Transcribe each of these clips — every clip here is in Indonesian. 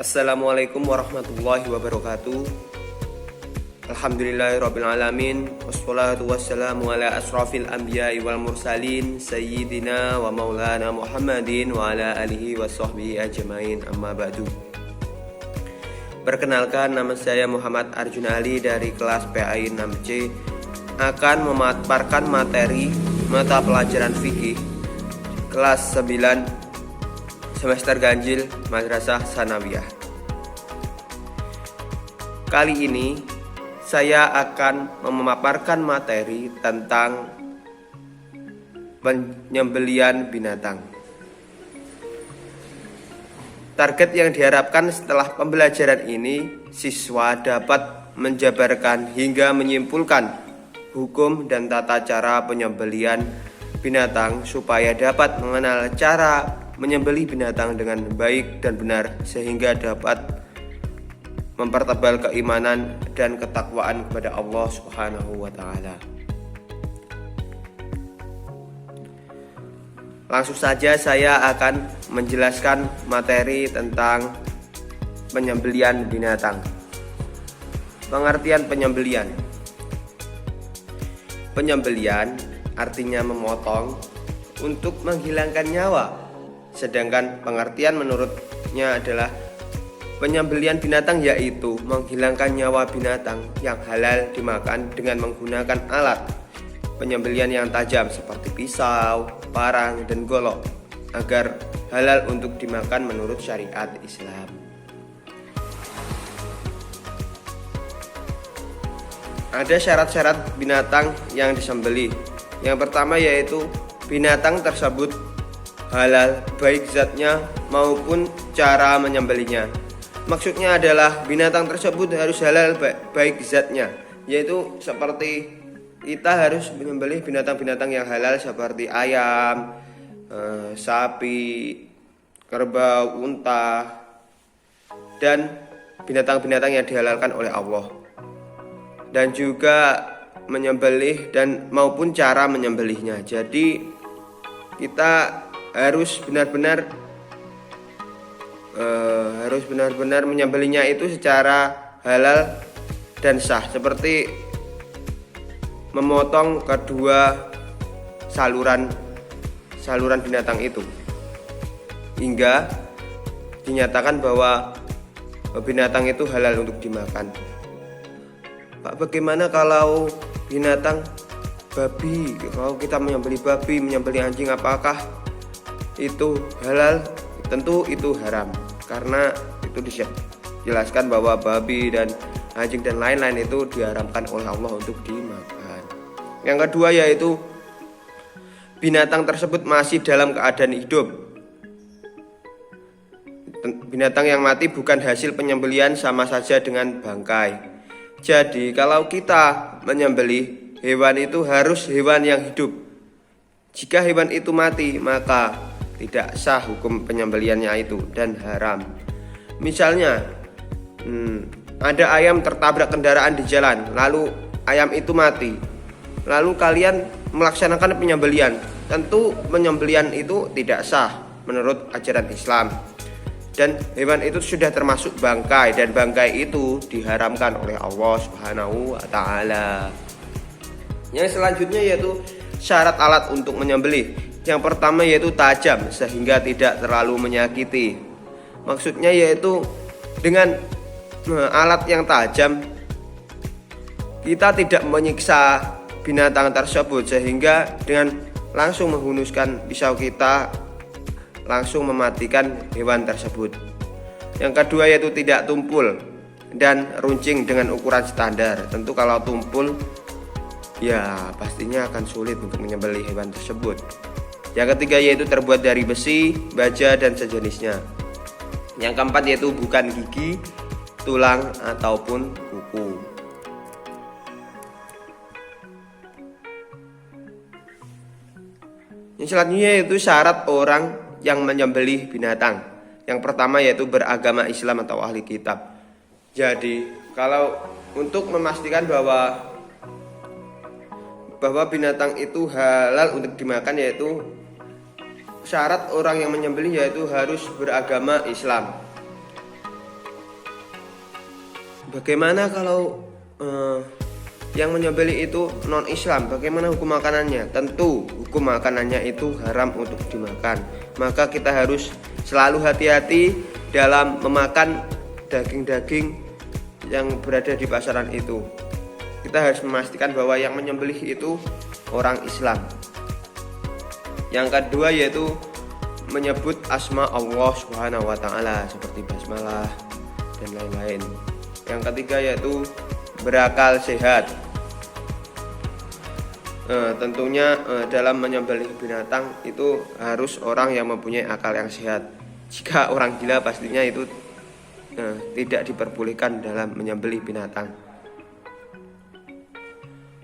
Assalamualaikum warahmatullahi wabarakatuh. Alhamdulillahirrabbilalamin. Wassalatu wassalamu ala asrafil anbiya'i wal mursalin Sayyidina wa maulana Muhammadin wa ala alihi wa sahbihi ajmain, amma ba'du. Perkenalkan, nama saya Muhammad Arjun Ali dari kelas PAI 6C, akan memaparkan materi mata pelajaran fikih kelas 9 semester ganjil Madrasah Tsanawiyah. Kali ini saya akan memaparkan materi tentang penyembelihan binatang. Target yang diharapkan setelah pembelajaran ini, siswa dapat menjabarkan hingga menyimpulkan hukum dan tata cara penyembelihan binatang supaya dapat mengenal cara menyembelih binatang dengan baik dan benar, sehingga dapat mempertebal keimanan dan ketakwaan kepada Allah Subhanahu wa Ta'ala. Langsung saja saya akan menjelaskan materi tentang penyembelihan binatang. Pengertian penyembelihan. Penyembelihan artinya memotong untuk menghilangkan nyawa. Sedangkan pengertian menurutnya adalah penyembelihan binatang yaitu menghilangkan nyawa binatang yang halal dimakan dengan menggunakan alat penyembelihan yang tajam seperti pisau, parang, dan golok agar halal untuk dimakan menurut syariat Islam. Ada syarat-syarat binatang yang disembelih. Yang pertama yaitu binatang tersebut halal baik zatnya maupun cara menyembelihnya. Maksudnya adalah binatang tersebut harus halal baik zatnya, yaitu seperti kita harus menyembelih binatang-binatang yang halal seperti ayam, sapi, kerbau, unta, dan binatang-binatang yang dihalalkan oleh Allah. Dan juga menyembelih dan maupun cara menyembelihnya. Jadi kita harus benar-benar menyembelihnya itu secara halal dan sah, seperti memotong kedua saluran binatang itu hingga dinyatakan bahwa binatang itu halal untuk dimakan. Pak, bagaimana kalau binatang babi? Kalau kita menyembelih babi, menyembelih anjing, apakah itu halal? Tentu itu haram, karena itu dijelaskan bahwa babi dan anjing dan lain-lain itu diharamkan oleh Allah untuk dimakan. Yang kedua yaitu binatang tersebut masih dalam keadaan hidup. Binatang yang mati bukan hasil penyembelihan, sama saja dengan bangkai. Jadi kalau kita menyembelih hewan itu harus hewan yang hidup. Jika hewan itu mati, maka tidak sah hukum penyembelihannya itu dan haram. Misalnya ada ayam tertabrak kendaraan di jalan, lalu ayam itu mati, lalu kalian melaksanakan penyembelihan. Tentu penyembelihan itu tidak sah menurut ajaran Islam, dan hewan itu sudah termasuk bangkai, dan bangkai itu diharamkan oleh Allah Subhanahu wa Ta'ala. Yang selanjutnya yaitu syarat alat untuk menyembelih. Yang pertama yaitu tajam sehingga tidak terlalu menyakiti. Maksudnya yaitu dengan alat yang tajam kita tidak menyiksa binatang tersebut, sehingga dengan langsung menghunuskan pisau kita langsung mematikan hewan tersebut. Yang kedua yaitu tidak tumpul dan runcing dengan ukuran standar. Tentu kalau tumpul ya pastinya akan sulit untuk menyembelih hewan tersebut. Yang ketiga yaitu terbuat dari besi, baja, dan sejenisnya. Yang keempat yaitu bukan gigi, tulang, ataupun kuku. Yang selanjutnya yaitu syarat orang yang menyembelih binatang. Yang pertama yaitu beragama Islam atau ahli kitab. Jadi kalau untuk memastikan bahwa binatang itu halal untuk dimakan, yaitu syarat orang yang menyembelih yaitu harus beragama Islam. bagaimana kalau yang menyembelih itu non-Islam? Bagaimana hukum makanannya? Tentu hukum makanannya itu haram untuk dimakan. Maka kita harus selalu hati-hati dalam memakan daging-daging yang berada di pasaran itu. Kita harus memastikan bahwa yang menyembelih itu orang Islam. Yang kedua yaitu menyebut asma Allah Subhanahu wa taala seperti basmalah dan lain-lain. Yang ketiga yaitu berakal sehat. Tentunya dalam menyembelih binatang itu harus orang yang mempunyai akal yang sehat. Jika orang gila pastinya itu tidak diperbolehkan dalam menyembelih binatang.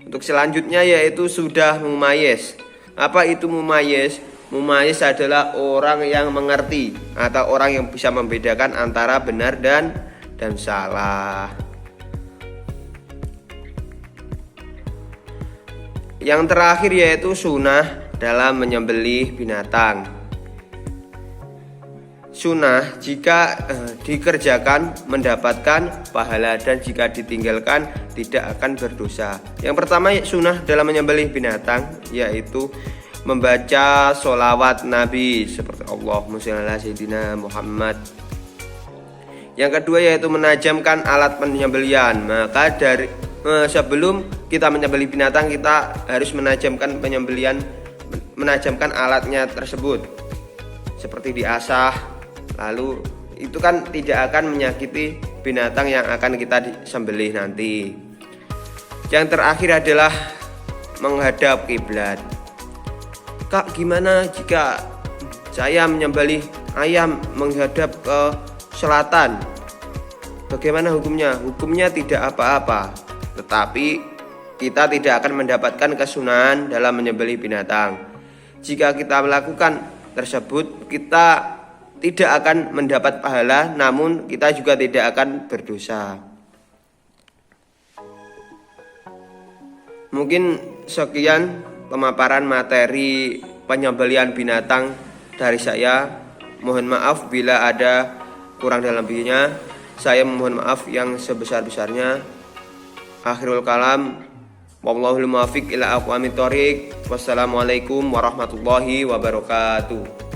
Untuk selanjutnya yaitu sudah mumayyiz. Apa itu mumayyiz? Mumayyiz adalah orang yang mengerti atau orang yang bisa membedakan antara benar dan salah. Yang terakhir yaitu sunnah dalam menyembelih binatang. Sunnah jika dikerjakan mendapatkan pahala dan jika ditinggalkan tidak akan berdosa. Yang pertama sunnah dalam menyembelih binatang yaitu membaca sholawat Nabi seperti Allahumma sholli ala sayyidina Muhammad. Yang kedua yaitu menajamkan alat penyembelihan. Maka dari sebelum kita menyembelih binatang kita harus menajamkan alatnya tersebut seperti diasah. Lalu itu kan tidak akan menyakiti binatang yang akan kita disembelih nanti. Yang terakhir adalah menghadap kiblat. Kak, gimana jika saya menyembelih ayam menghadap ke selatan? Bagaimana hukumnya? Hukumnya tidak apa-apa, tetapi kita tidak akan mendapatkan kesunahan dalam menyembelih binatang. Jika kita melakukan tersebut, kita tidak akan mendapat pahala, namun kita juga tidak akan berdosa. Mungkin sekian pemaparan materi penyembelihan binatang dari saya. Mohon maaf bila ada kurang dalam lebihnya. Saya mohon maaf yang sebesar-besarnya. Akhirul kalam, wallahul muwaffiq ila aqwamit thoriq. Wassalamualaikum warahmatullahi wabarakatuh.